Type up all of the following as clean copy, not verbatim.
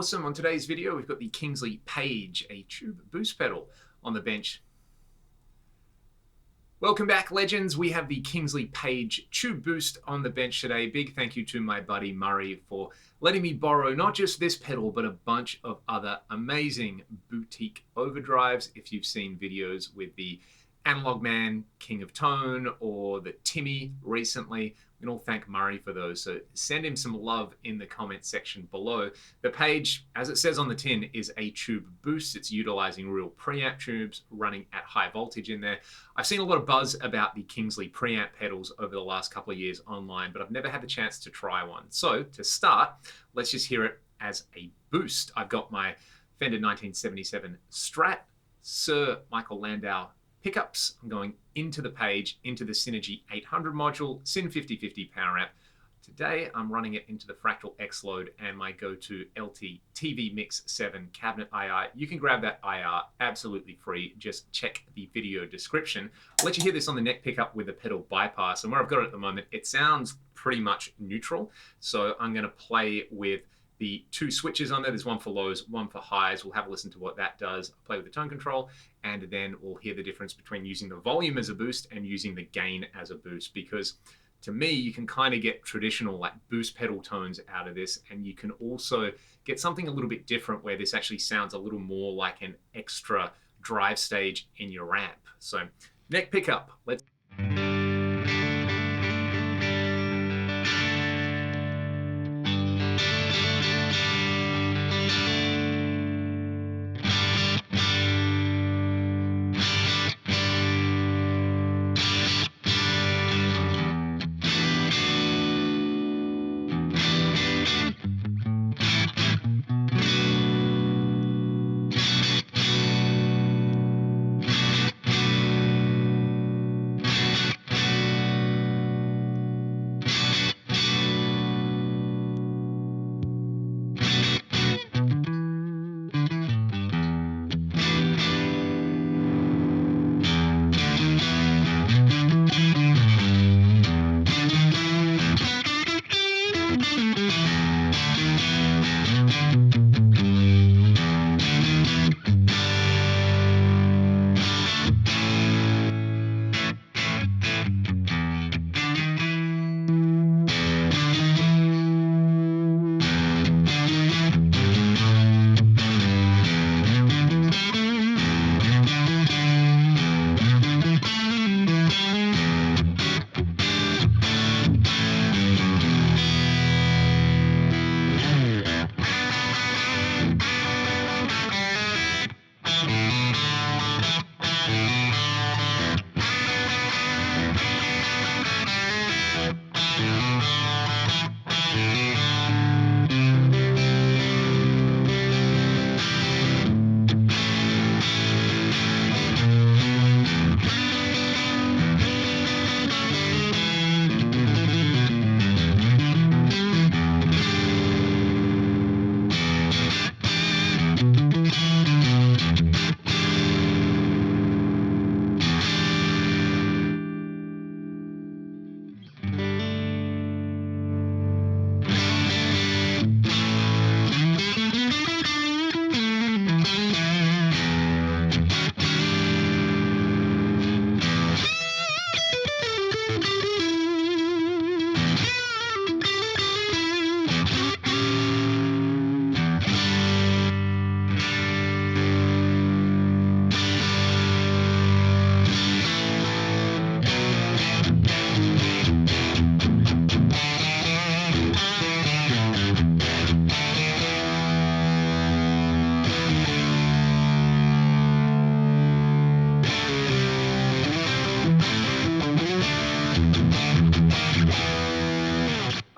Awesome. On today's video, we've got the Kingsley Page, a tube boost pedal on the bench. Welcome back, legends. We have the Kingsley Page tube boost on the bench today. Big thank you to my buddy Murray for letting me borrow not just this pedal, but a bunch of other amazing boutique overdrives. If you've seen videos with the Analog Man, King of Tone, or the Timmy recently, we can all thank Murray for those. So send him some love in the comment section below. The Page, as it says on the tin, is a tube boost. It's utilizing real preamp tubes running at high voltage in there. I've seen a lot of buzz about the Kingsley preamp pedals over the last couple of years online, but I've never had the chance to try one. So to start, let's just hear it as a boost. I've got my Fender 1977 Strat Sir Michael Landau pickups. I'm going into the Page, into the Synergy 800 module, Syn 5050 power amp. Today I'm running it into the Fractal X Load and my go-to LT TV Mix 7 cabinet IR. You can grab that IR absolutely free. Just check the video description. I'll let you hear this on the neck pickup with the pedal bypass. And where I've got it at the moment, it sounds pretty much neutral. So I'm going to play with the two switches on there. There's one for lows, one for highs. We'll have a listen to what that does. I'll play with the tone control, and then we'll hear the difference between using the volume as a boost and using the gain as a boost. Because to me, you can kind of get traditional like boost pedal tones out of this, and you can also get something a little bit different where this actually sounds a little more like an extra drive stage in your amp. So neck pickup, let's...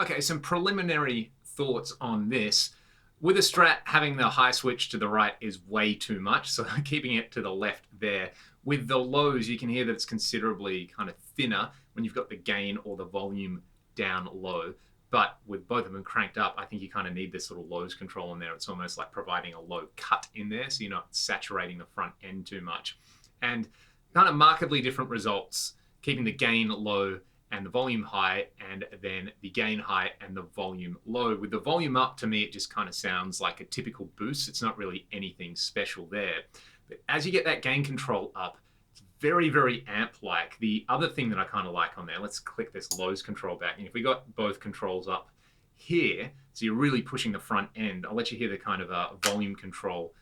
Okay, some preliminary thoughts on this. With a Strat, having the high switch to the right is way too much, so keeping it to the left there. With the lows, you can hear that it's considerably kind of thinner when you've got the gain or the volume down low. But with both of them cranked up, I think you kind of need this little lows control in there. It's almost like providing a low cut in there, so you're not saturating the front end too much. And kind of markedly different results, keeping the gain low and the volume high, and then the gain high and the volume low. With the volume up, to me, it just kind of sounds like a typical boost. It's not really anything special there. But as you get that gain control up, it's very, very amp-like. The other thing that I kind of like on there, let's click this lows control back. And if we got both controls up here, so you're really pushing the front end, I'll let you hear the kind of volume control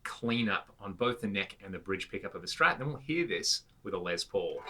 cleanup on both the neck and the bridge pickup of the Strat. Then we'll hear this with a Les Paul.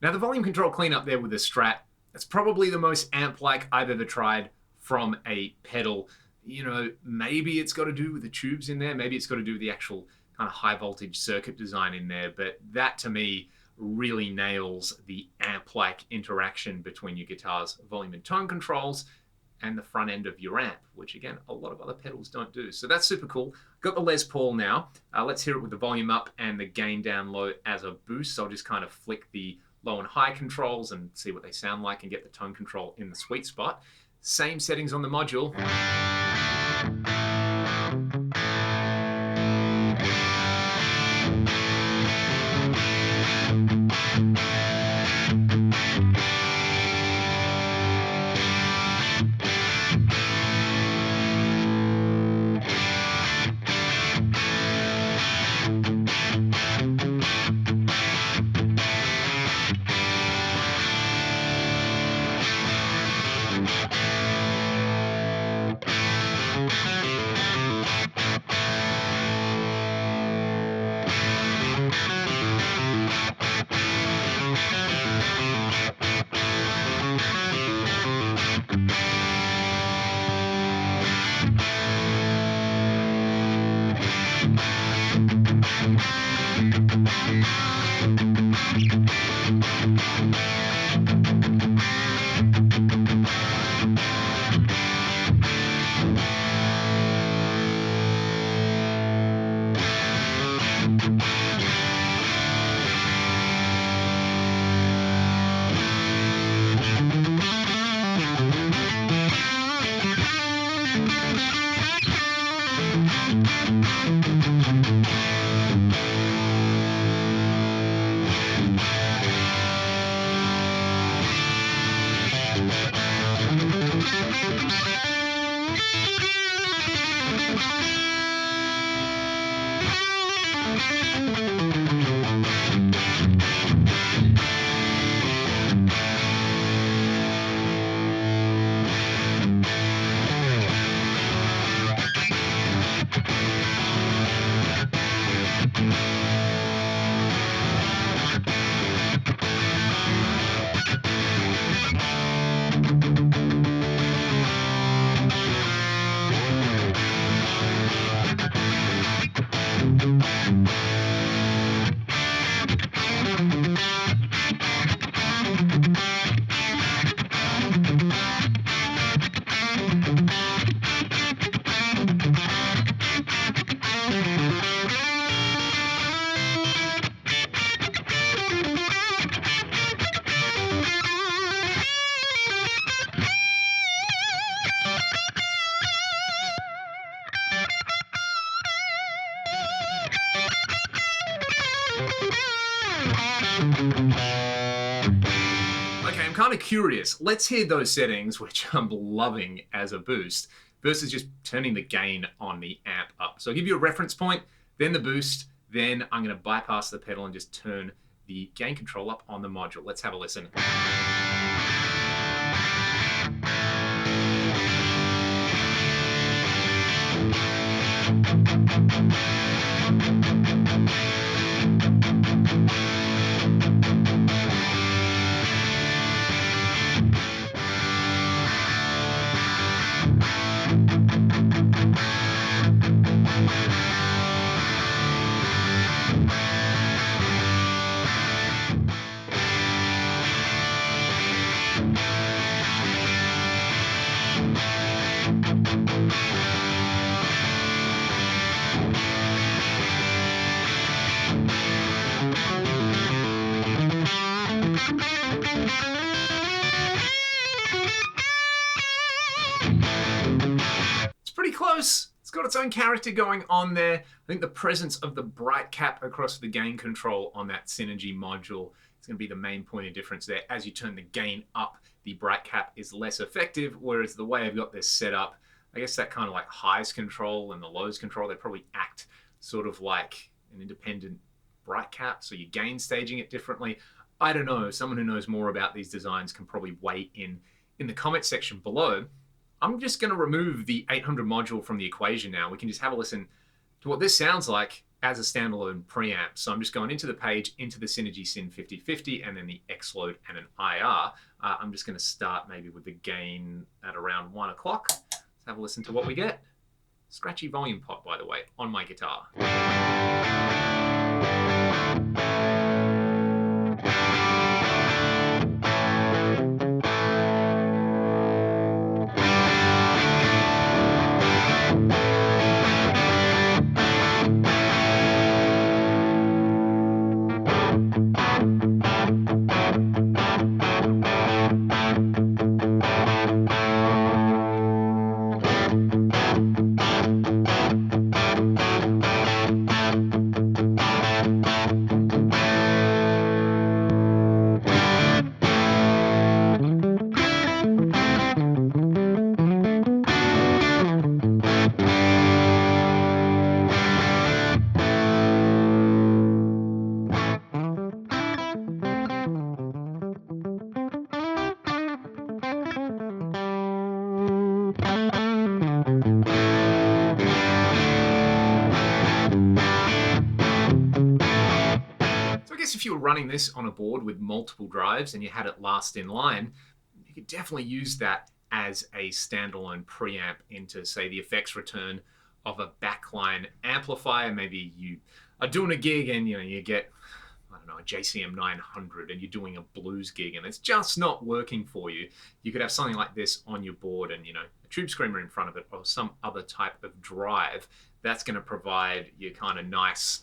Now the volume control cleanup there with the Strat, that's probably the most amp-like I've ever tried from a pedal. You know, maybe it's got to do with the tubes in there, maybe it's got to do with the actual kind of high voltage circuit design in there, but that to me really nails the amp-like interaction between your guitar's volume and tone controls and the front end of your amp, which again, a lot of other pedals don't do. So that's super cool. Got the Les Paul now. Let's hear it with the volume up and the gain down low as a boost. So I'll just kind of flick the low and high controls and see what they sound like and get the tone control in the sweet spot. Same settings on the module. Okay, I'm kind of curious. Let's hear those settings, which I'm loving as a boost, versus just turning the gain on the amp up. So I'll give you a reference point. then the boost, then I'm going to bypass the pedal and just turn the gain control up on the module. Let's have a listen. It's pretty close. It's got its own character going on there. I think the presence of the bright cap across the gain control on that Synergy module is going to be the main point of difference there. As you turn the gain up, the bright cap is less effective, whereas the way I've got this set up, I guess that kind of like highs control and the lows control, they probably act sort of like an independent bright cap, so you're gain staging it differently. I don't know. Someone who knows more about these designs can probably weigh in the comment section below. I'm just going to remove the 800 module from the equation now. We can just have a listen to what this sounds like as a standalone preamp. So I'm just going into the page, into the Synergy Syn 5050, and then the X load and an IR. I'm just going to start maybe with the gain at around 1 o'clock. Let's have a listen to what we get. Scratchy volume pot, by the way, on my guitar. If you were running this on a board with multiple drives and you had it last in line, you could definitely use that as a standalone preamp into, say, the effects return of a backline amplifier. Maybe you are doing a gig and you get, I don't know, a JCM 900 and you're doing a blues gig and it's just not working for you. You could have something like this on your board and a tube screamer in front of it or some other type of drive that's going to provide your kind of nice,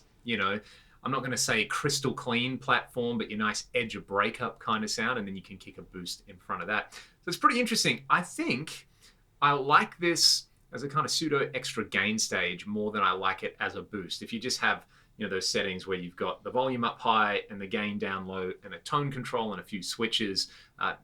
I'm not going to say crystal clean platform, but your nice edge of breakup kind of sound, and then you can kick a boost in front of that. So it's pretty interesting. I think I like this as a kind of pseudo extra gain stage more than I like it as a boost. If you just have those settings where you've got the volume up high and the gain down low and a tone control and a few switches,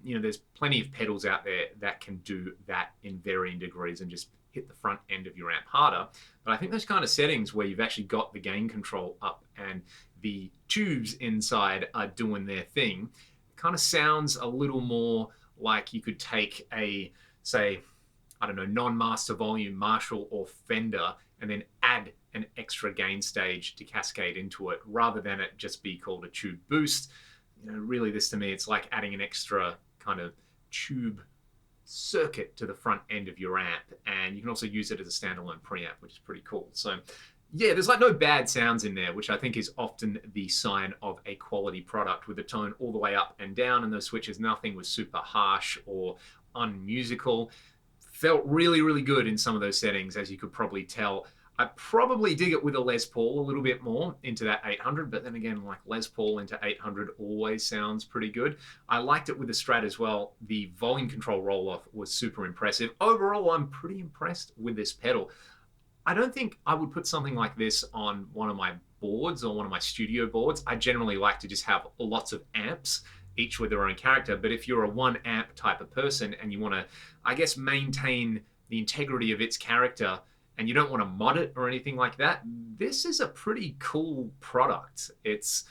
there's plenty of pedals out there that can do that in varying degrees and just hit the front end of your amp harder. But I think those kind of settings where you've actually got the gain control up and the tubes inside are doing their thing, kind of sounds a little more like you could take a, say, I don't know, non-master volume Marshall or Fender and then add an extra gain stage to cascade into it rather than it just be called a tube boost. Really this to me, it's like adding an extra kind of tube circuit to the front end of your amp, and you can also use it as a standalone preamp, which is pretty cool. So yeah, there's like no bad sounds in there, which I think is often the sign of a quality product, with the tone all the way up and down and those switches. Nothing was super harsh or unmusical. Felt really, really good in some of those settings, as you could probably tell. I probably dig it with a Les Paul a little bit more into that 800, but then again, like Les Paul into 800 always sounds pretty good. I liked it with the Strat as well. The volume control roll-off was super impressive. Overall, I'm pretty impressed with this pedal. I don't think I would put something like this on one of my boards or one of my studio boards. I generally like to just have lots of amps, each with their own character. But if you're a one amp type of person and you want to, I guess, maintain the integrity of its character, and you don't want to mod it or anything like that, this is a pretty cool product. It's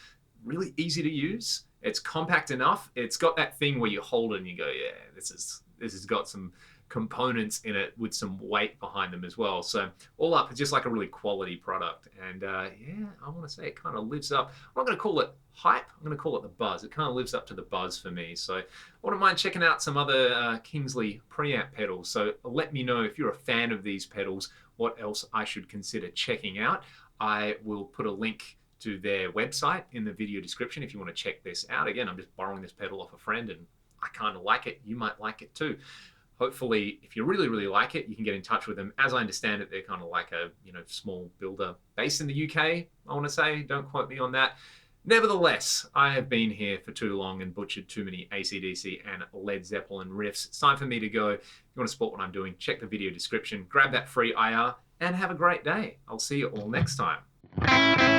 really easy to use. It's compact enough. It's got that thing where you hold it and you go, yeah, this has got some components in it with some weight behind them as well. So all up, it's just like a really quality product. And yeah, I want to say it kind of lives up. I'm not going to call it hype. I'm going to call it the buzz. It kind of lives up to the buzz for me. So I wouldn't mind checking out some other Kingsley preamp pedals. So let me know if you're a fan of these pedals, what else I should consider checking out. I will put a link to their website in the video description if you want to check this out. Again, I'm just borrowing this pedal off a friend and I kind of like it. You might like it too. Hopefully, if you really, really like it, you can get in touch with them. As I understand it, they're kind of like a small builder based in the UK, I want to say. Don't quote me on that. Nevertheless, I have been here for too long and butchered too many AC/DC and Led Zeppelin riffs. It's time for me to go. If you want to support what I'm doing, check the video description, grab that free IR, and have a great day. I'll see you all next time.